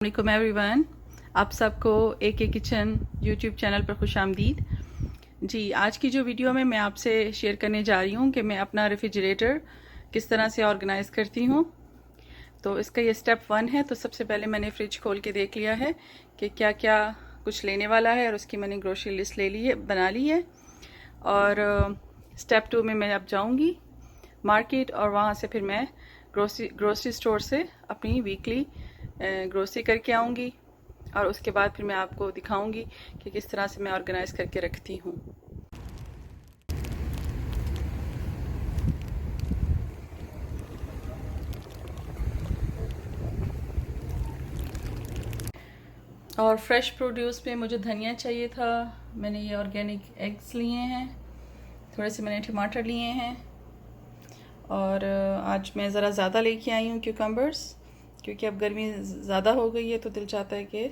वालेकुम एवरीवन, आप सबको AK किचन यूट्यूब चैनल पर खुश आमदीद। जी, आज की जो वीडियो में मैं आपसे शेयर करने जा रही हूँ कि मैं अपना रेफ्रिजरेटर किस तरह से ऑर्गेनाइज़ करती हूँ। तो इसका ये स्टेप 1 है। तो सबसे पहले मैंने फ्रिज खोल के देख लिया है कि क्या क्या कुछ लेने वाला है और उसकी मैंने ग्रोसरी लिस्ट ले ली है, बना ली है। और स्टेप 2 में मैं अब जाऊँगी मार्केट और वहाँ से फिर मैं ग्रोसरी स्टोर से अपनी वीकली ग्रोसरी करके आऊँगी और उसके बाद फिर मैं आपको दिखाऊंगी कि किस तरह से मैं ऑर्गेनाइज़ करके रखती हूँ। और फ्रेश प्रोड्यूस में मुझे धनिया चाहिए था। मैंने ये ऑर्गेनिक एग्स लिए हैं, थोड़े से मैंने टमाटर लिए हैं और आज मैं ज़रा ज़्यादा लेके आई हूँ क्यूकम्बर्स, क्योंकि अब गर्मी ज़्यादा हो गई है तो दिल चाहता है कि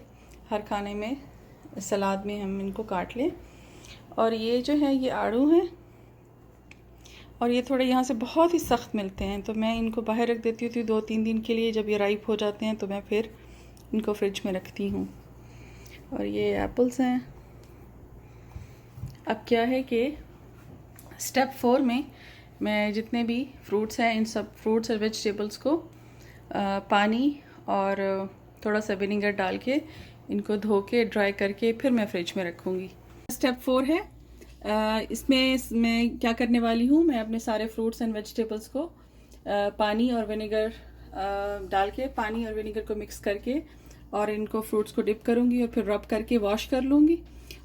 हर खाने में सलाद में हम इनको काट लें। और ये जो है ये आड़ू हैं और ये थोड़े यहाँ से बहुत ही सख्त मिलते हैं, तो मैं इनको बाहर रख देती हूँ 2-3 दिन के लिए। जब ये राइप हो जाते हैं तो मैं फिर इनको फ्रिज में रखती हूँ। और ये एप्पल्स हैं। अब क्या है कि स्टेप 4 में मैं जितने भी फ्रूट्स हैं इन सब फ्रूट्स और वेजिटेबल्स को पानी और थोड़ा सा विनेगर डाल के इनको धो के ड्राई करके फिर मैं फ्रिज में रखूँगी। स्टेप 4 है। इसमें मैं क्या करने वाली हूँ, मैं अपने सारे फ्रूट्स एंड वेजिटेबल्स को पानी और विनेगर डाल के पानी और विनेगर को मिक्स करके और इनको फ्रूट्स को डिप करूँगी और फिर रब करके वॉश कर लूँगी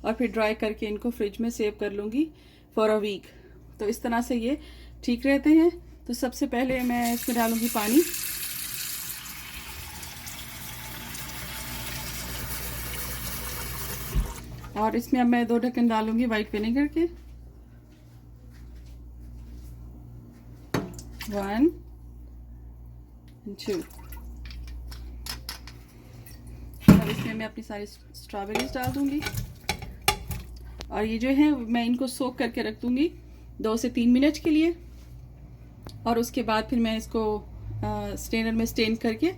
और फिर ड्राई करके इनको फ्रिज में सेव कर लूँगी फॉर अ वीक। तो इस तरह से ये ठीक रहते हैं। तो सबसे पहले मैं इसमें डालूँगी पानी। और इसमें अब मैं 2 ढक्कन डालूंगी वाइट विनेगर के। 1 2। अब इसमें मैं अपनी सारी स्ट्रॉबेरीज डाल दूंगी और ये जो है मैं इनको सोक करके रख दूंगी 2 से 3 मिनट के लिए। और उसके बाद फिर मैं इसको स्ट्रेनर में स्टेन करके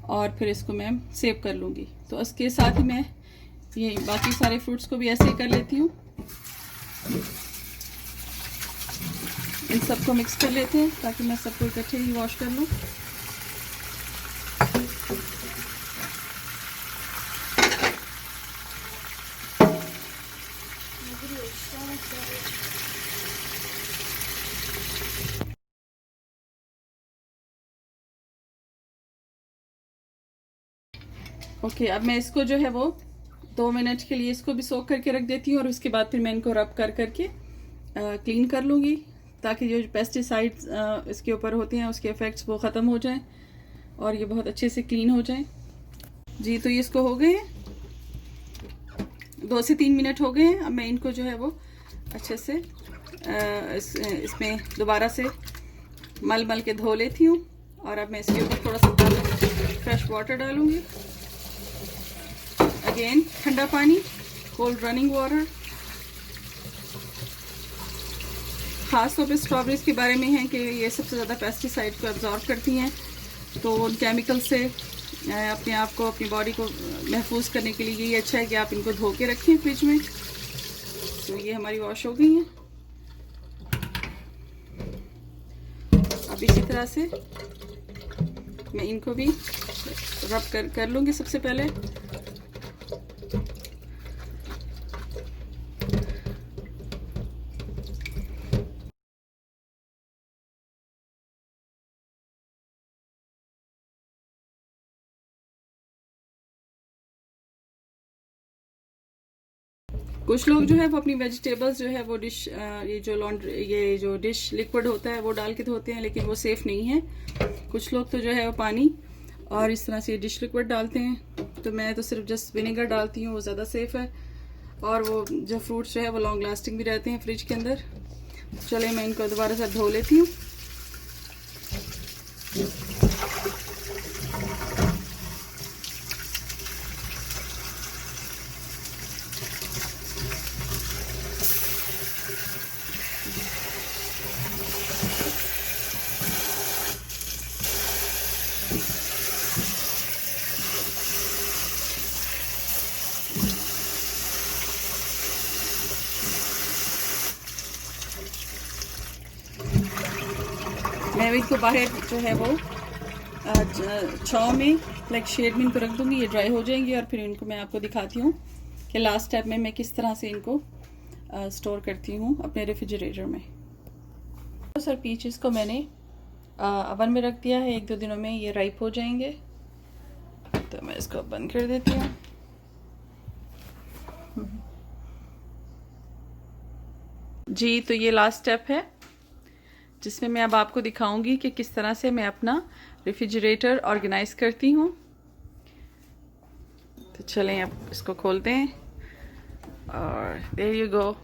और फिर इसको मैं सेव कर लूँगी। तो उसके साथ ही मैं ये बाकी सारे फ्रूट्स को भी ऐसे ही कर लेती हूँ। इन सबको मिक्स कर लेते हैं ताकि मैं सबको इकट्ठे ही वॉश कर लूँ। ओके, अब मैं इसको जो है वो 2 मिनट के लिए इसको भी सोक करके रख देती हूँ और उसके बाद फिर मैं इनको रब कर करके क्लीन कर लूँगी ताकि जो पेस्टिसाइड्स इसके ऊपर होते हैं उसके इफ़ेक्ट्स वो ख़त्म हो जाएं और ये बहुत अच्छे से क्लीन हो जाएं। जी, तो ये इसको हो गए हैं 2 से 3 मिनट हो गए हैं। अब मैं इनको जो है वो अच्छे से इसमें दोबारा से मल के धो लेती हूँ और अब मैं इसके ऊपर थोड़ा सा फ्रेश वाटर डालूँगी। अगेन ठंडा पानी, कोल्ड रनिंग वाटर। ख़ास तौर पे स्ट्रॉबेरीज के बारे में है कि ये सबसे ज़्यादा पेस्टिसाइड को एब्जॉर्ब करती हैं, तो उन केमिकल से अपने आप को, अपनी बॉडी को महफूज करने के लिए ये अच्छा है कि आप इनको धो के रखें फ्रिज में। तो ये हमारी वॉश हो गई हैं। अब इसी तरह से मैं इनको भी रब कर लूँगी सबसे पहले। कुछ लोग जो है वो अपनी वेजिटेबल्स जो है वो डिश ये जो डिश लिक्विड होता है वो डाल के धोते हैं, लेकिन वो सेफ़ नहीं है। कुछ लोग तो जो है वो पानी और इस तरह से डिश लिक्विड डालते हैं, तो मैं तो सिर्फ जस्ट विनेगर डालती हूँ, वो ज़्यादा सेफ़ है और वो जो फ्रूट्स जो है वो लॉन्ग लास्टिंग भी रहते हैं फ्रिज के अंदर। चले मैं इनको दोबारा से धो लेती हूँ। मैं इनको बाहर जो है वो छाँव में लाइक शेड में इनको रख दूँगी, ये ड्राई हो जाएंगे और फिर इनको मैं आपको दिखाती हूँ कि लास्ट स्टेप में मैं किस तरह से इनको स्टोर करती हूँ अपने रेफ्रिजरेटर में। तो सर पीचेस को मैंने ओवन में रख दिया है, 1-2 दिनों में ये राइप हो जाएंगे। तो मैं इसको बंद कर देती हूँ। जी, तो ये लास्ट स्टेप है जिसमें मैं अब आपको दिखाऊंगी कि किस तरह से मैं अपना रेफ्रिजरेटर ऑर्गेनाइज करती हूँ। तो चलें अब इसको खोलते हैं और देयर यू गो।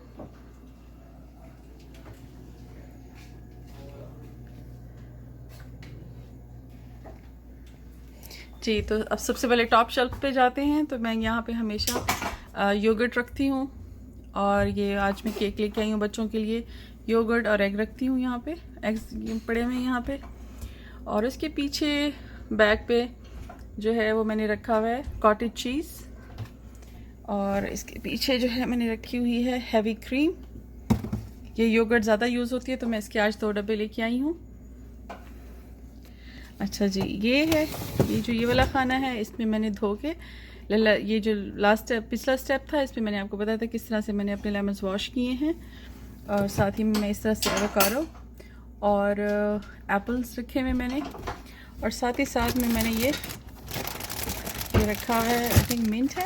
जी, तो अब सबसे पहले टॉप शेल्फ पे जाते हैं। तो मैं यहाँ पे हमेशा योगर्ट रखती हूँ और ये आज मैं केक लेके आई हूँ बच्चों के लिए। योगर्ट और एग रखती हूँ यहाँ पे, एग्स पड़े हुए हैं यहाँ पे। और इसके पीछे बैग पे जो है वो मैंने रखा हुआ है कॉटेज चीज़, और इसके पीछे जो है मैंने रखी हुई है हैवी क्रीम। ये योगर्ट ज़्यादा यूज़ होती है तो मैं इसके आज 2 डब्बे लेके आई हूँ। अच्छा जी, ये है ये वाला खाना है, इसमें मैंने धो के ये जो लास्ट स्टेप पिछला स्टेप था इसमें मैंने आपको बताया था किस तरह से मैंने अपने लेमन्स वॉश किए हैं। और साथ ही में मैं इस तरह से एवोकाडो और एप्पल्स रखे हुए मैंने, और साथ ही साथ में मैंने ये रखा हुआ है, आई थिंक मिंट है,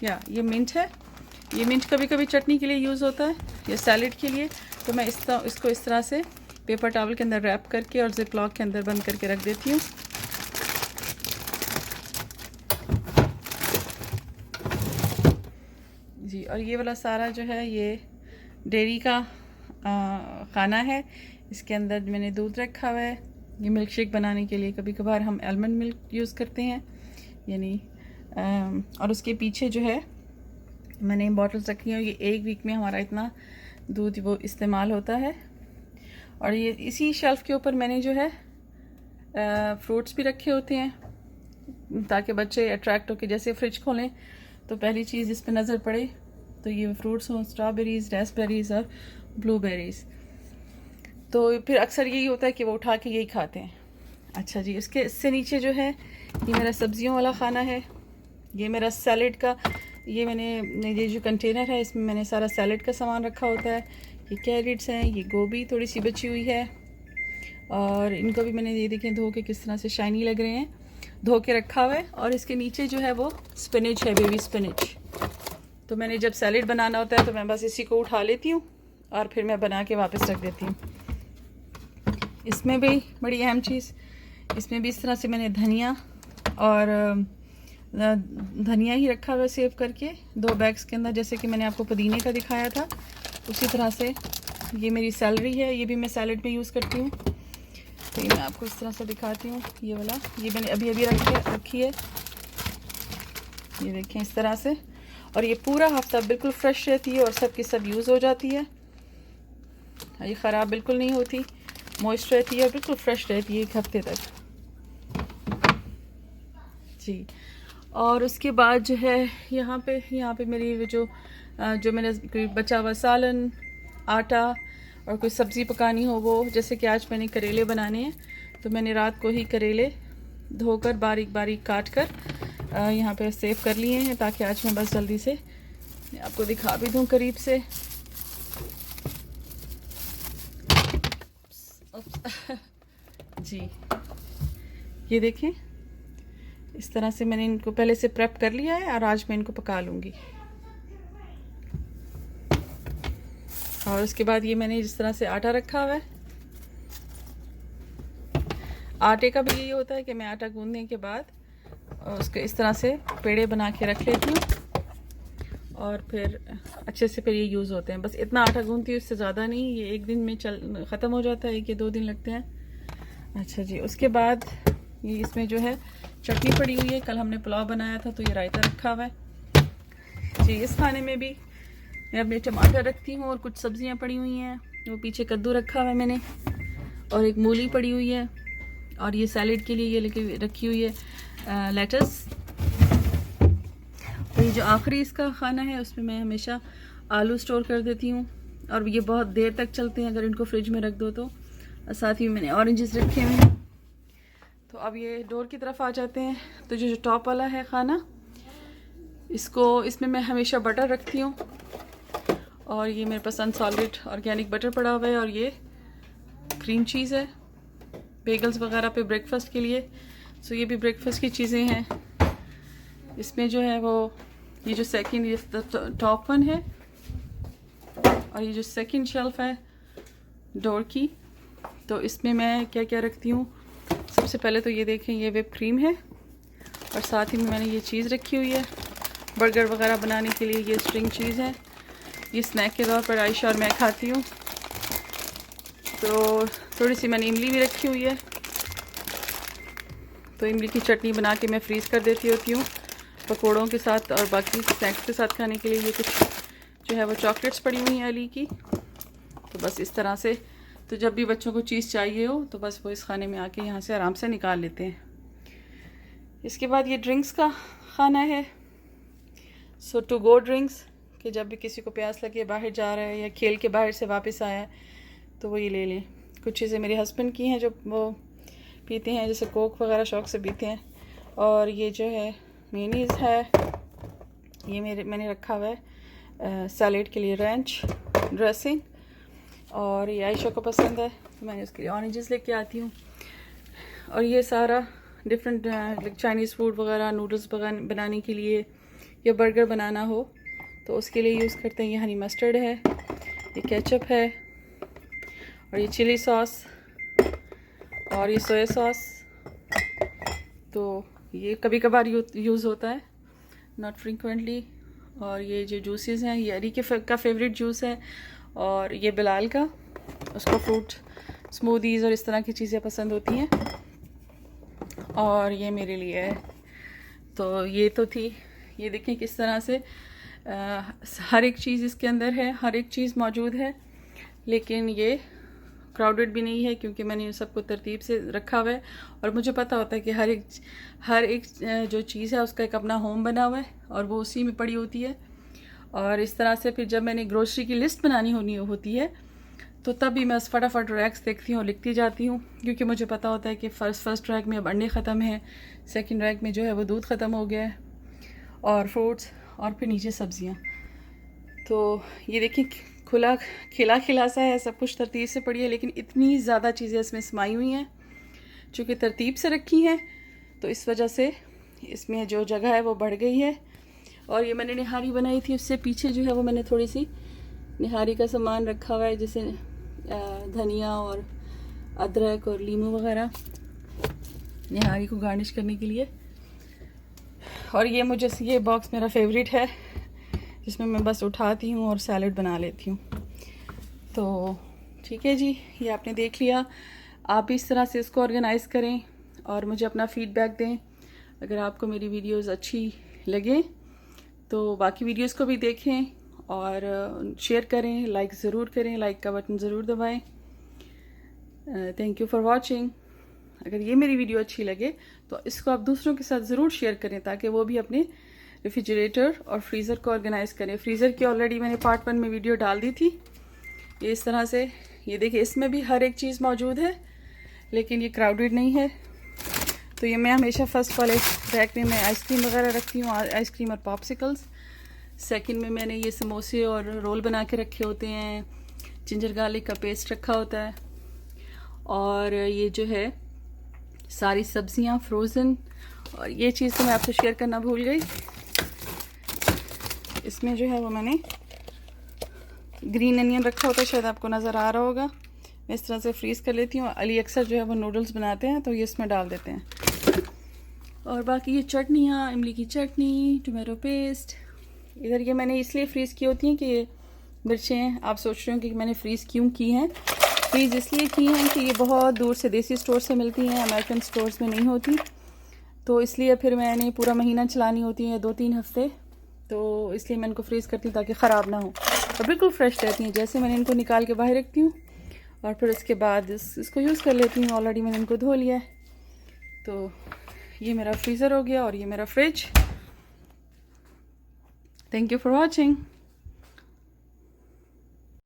या ये मिंट है। ये मिंट कभी कभी चटनी के लिए यूज़ होता है या सैलेड के लिए। तो मैं इसको इस तरह से पेपर टॉवल के अंदर रैप करके और जिप लॉक के अंदर बंद करके रख देती हूँ। जी, और ये वाला सारा जो है ये डेयरी का खाना है। इसके अंदर मैंने दूध रखा हुआ है, ये मिल्क शेक बनाने के लिए। कभी कभार हम आलमंड मिल्क यूज़ करते हैं यानी। और उसके पीछे जो है मैंने बॉटल्स रखी हैं, ये 1 वीक में हमारा इतना दूध वो इस्तेमाल होता है। और ये इसी शेल्फ़ के ऊपर मैंने जो है फ्रूट्स भी रखे होते हैं ताकि बच्चे अट्रैक्ट होकर जैसे फ्रिज खोलें तो पहली चीज़ जिस पे नज़र पड़े तो ये फ्रूट्स हों, स्ट्रॉबेरीज़, रेस्पबेरीज़ और ब्लूबेरीज़। तो फिर अक्सर यही होता है कि वो उठा के यही खाते हैं। अच्छा जी, इससे नीचे जो है ये मेरा सब्जियों वाला खाना है। ये मेरा सैलेड का ये जो कंटेनर है इसमें मैंने सारा सैलेड का सामान रखा होता है। ये कैरेट्स हैं, ये गोभी थोड़ी सी बची हुई है, और इनको भी मैंने ये देखें धो के किस तरह से शाइनी लग रहे हैं, धो के रखा हुआ है। और इसके नीचे जो है वो स्पिनच है, बेबी स्पिनच। तो मैंने जब सैलेड बनाना होता है तो मैं बस इसी को उठा लेती हूँ और फिर मैं बना के वापस रख देती हूँ। इसमें भी बड़ी अहम चीज़, इसमें भी इस तरह से मैंने धनिया ही रखा हुआ सेव करके 2 बैग्स के अंदर, जैसे कि मैंने आपको पुदीने का दिखाया था उसी तरह से। ये मेरी सैलरी है, ये भी मैं सैलेड में यूज़ करती हूँ। तो ये मैं आपको इस तरह से दिखाती हूँ। ये वाला ये मैंने अभी रखी है, ये देखें इस तरह से। और ये पूरा हफ्ता बिल्कुल फ्रेश रहती है और सब की सब यूज़ हो जाती है। ये ख़राब बिल्कुल नहीं होती, मॉइस्ट रहती है, बिल्कुल फ्रेश रहती है 1 हफ्ते तक जी। और उसके बाद जो है यहाँ पे मेरी जो मैंने बचा हुआ सालन, आटा और कोई सब्ज़ी पकानी हो वो, जैसे कि आज मैंने करेले बनाने हैं तो मैंने रात को ही करेले धोकर बारीक बारीक काट कर यहाँ पे सेव कर लिए हैं ताकि आज मैं बस जल्दी से आपको दिखा भी दूँ करीब से। जी, ये देखें इस तरह से मैंने इनको पहले से प्रेप कर लिया है और आज मैं इनको पका लूँगी। और उसके बाद ये मैंने जिस तरह से आटा रखा हुआ है, आटे का भी यही होता है कि मैं आटा गूंदने के बाद उसको इस तरह से पेड़े बना के रख लेती हूँ और फिर अच्छे से फिर ये यूज़ होते हैं। बस इतना आटा गूंदती हूँ, इससे ज़्यादा नहीं, ये 1 दिन में ख़त्म हो जाता है, 1 या 2 दिन लगते हैं। अच्छा जी, उसके बाद ये इसमें जो है चटनी पड़ी हुई है, कल हमने पुलाव बनाया था तो ये रायता रखा हुआ है जी। इस खाने में भी मैं अपने टमाटर रखती हूँ और कुछ सब्जियाँ पड़ी हुई हैं, वो पीछे कद्दू रखा हुआ है मैंने, और एक मूली पड़ी हुई है, और ये सैलेड के लिए ये लेके रखी हुई है लेटस। और ये जो आखिरी इसका खाना है उसमें मैं हमेशा आलू स्टोर कर देती हूँ और ये बहुत देर तक चलते हैं अगर इनको फ्रिज में रख दो तो। और साथ ही मैंने ऑरेंजेस रखे हुए हैं। तो अब ये डोर की तरफ आ जाते हैं। तो जो टॉप वाला है खाना, इसमें मैं हमेशा बटर रखती हूँ, और ये मेरे पास अनसॉल्टेड ऑर्गेनिक बटर पड़ा हुआ है, और ये क्रीम चीज़ है बेगल्स वगैरह पे ब्रेकफास्ट के लिए। सो ये भी ब्रेकफास्ट की चीज़ें हैं। इसमें जो है वो ये जो सेकंड, ये टॉप वन है, और ये जो सेकंड शेल्फ है डोर की, तो इसमें मैं क्या क्या रखती हूँ। सबसे पहले तो ये देखें, ये व्हिप क्रीम है, और साथ ही में मैंने ये चीज़ रखी हुई है बर्गर वगैरह बनाने के लिए। ये स्ट्रिंग चीज़ है, ये स्नैक के तौर पर आयशा और मैं खाती हूँ। तो थोड़ी सी मैंने इमली भी रखी हुई है, तो इमली की चटनी बना के मैं फ्रीज़ कर देती होती हूँ पकौड़ों के साथ और बाकी स्नैक्स के साथ खाने के लिए। ये कुछ जो है वो चॉकलेट्स पड़ी हुई हैं अली की। तो बस इस तरह से, तो जब भी बच्चों को चीज़ चाहिए हो तो बस वो इस खाने में आके यहाँ से आराम से निकाल लेते हैं। इसके बाद ये ड्रिंक्स का खाना है। सो टू गो ड्रिंक्स, कि जब भी किसी को प्यास लगे, बाहर जा रहा है या खेल के बाहर से वापस आया है, तो वो ये ले लें। कुछ चीज़ें मेरे हस्बैंड की हैं जो वो पीते हैं, जैसे कोक वगैरह शौक से पीते हैं। और ये जो है मेयोनीज़ है, ये मैंने रखा हुआ है सैलेड के लिए रैंच ड्रेसिंग, और ये आयशा को पसंद है तो मैंने उसके लिए ऑरेंजेस लेके आती हूँ। और ये सारा डिफरेंट चाइनीज़ फूड वगैरह, नूडल्स बनाने के लिए या बर्गर बनाना हो तो उसके लिए यूज़ करते हैं। ये हनी मस्टर्ड है, ये केचप है, और ये चिली सॉस, और ये सोया सॉस। तो ये कभी कभार यूज़ होता है, नॉट फ्रीक्वेंटली। और ये जो जूसेस हैं, ये अली का फेवरेट जूस है, और ये बिलाल का, उसको फ्रूट स्मूदीज़ और इस तरह की चीज़ें पसंद होती हैं। और ये मेरे लिए है। तो ये तो थी, ये देखें किस तरह से हर एक चीज़ इसके अंदर है, हर एक चीज़ मौजूद है, लेकिन ये क्राउडेड भी नहीं है क्योंकि मैंने सबको तरतीब से रखा हुआ है। और मुझे पता होता है कि हर एक जो चीज़ है उसका एक अपना होम बना हुआ है और वो उसी में पड़ी होती है। और इस तरह से फिर जब मैंने ग्रोसरी की लिस्ट बनानी होती है तो तब भी मैं फटाफट रैक्स देखती हूँ, लिखती जाती हूँ, क्योंकि मुझे पता होता है कि फर्स्ट रैक में अब अंडे ख़त्म हैं, सेकंड रैक में जो है वो दूध ख़त्म हो गया है, और फ्रूट्स, और फिर नीचे सब्जियाँ। तो ये देखिए खिला सा है, सब कुछ तरतीब से पड़ी है, लेकिन इतनी ज़्यादा चीज़ें इसमें समाई हुई हैं चूँकि तरतीब से रखी हैं, तो इस वजह से इसमें जो जगह है वो बढ़ गई है। और ये मैंने निहारी बनाई थी, उससे पीछे जो है वो मैंने थोड़ी सी निहारी का सामान रखा हुआ है, जैसे धनिया और अदरक और लीमू वगैरह निहारी को गार्निश करने के लिए। और ये बॉक्स मेरा फेवरेट है, जिसमें मैं बस उठाती हूँ और सैलेड बना लेती हूँ। तो ठीक है जी, ये आपने देख लिया। आप भी इस तरह से इसको ऑर्गेनाइज़ करें और मुझे अपना फीडबैक दें। अगर आपको मेरी वीडियोस अच्छी लगे तो बाकी वीडियोस को भी देखें और शेयर करें, लाइक ज़रूर करें, लाइक का बटन ज़रूर दबाएं। Thank you for watching. अगर ये मेरी वीडियो अच्छी लगे तो इसको आप दूसरों के साथ ज़रूर शेयर करें ताकि वो भी अपने रेफ्रिजरेटर और फ्रीज़र को ऑर्गेनाइज़ करें। फ्रीज़र की ऑलरेडी मैंने पार्ट 1 में वीडियो डाल दी थी। ये इस तरह से, ये देखिए इसमें भी हर एक चीज़ मौजूद है, लेकिन ये क्राउडेड नहीं है। तो ये मैं हमेशा फर्स्ट वाले रैक में मैं आइसक्रीम वगैरह रखती हूँ, आइसक्रीम और पॉप्सिकल्स। सेकंड में मैंने ये समोसे और रोल बना के रखे होते हैं, जिंजर गार्लिक का पेस्ट रखा होता है, और ये जो है सारी सब्जियां फ्रोज़न। और ये चीज़ तो मैं आपसे शेयर करना भूल गई, इसमें जो है वो मैंने ग्रीन अनियन रखा होता है, शायद आपको नज़र आ रहा होगा। मैं इस तरह से फ्रीज़ कर लेती हूँ। अली अक्सर जो है वो नूडल्स बनाते हैं तो ये इसमें डाल देते हैं। और बाकी ये चटनियाँ, इमली की चटनी, टोमेटो पेस्ट, इधर ये मैंने इसलिए फ्रीज़ की होती हैं कि ये मिर्चें, आप सोच रहे हो कि मैंने फ्रीज़ क्यों की हैं। फ्रीज़ इसलिए की हैं कि ये बहुत दूर से देसी स्टोर से मिलती हैं, अमेरिकन स्टोर्स में नहीं होती, तो इसलिए फिर मैंने पूरा महीना चलानी होती है, 2-3 हफ्ते, तो इसलिए मैं इनको फ्रीज़ करती हूँ ताकि ख़राब ना हो और बिल्कुल फ्रेश रहती हैं। जैसे मैंने इनको निकाल के बाहर रखती हूँ और फिर उसके बाद इसको यूज़ कर लेती हूँ। ऑलरेडी मैंने इनको धो लिया है। तो ये मेरा फ्रीज़र हो गया और ये मेरा fridge. Thank you for watching.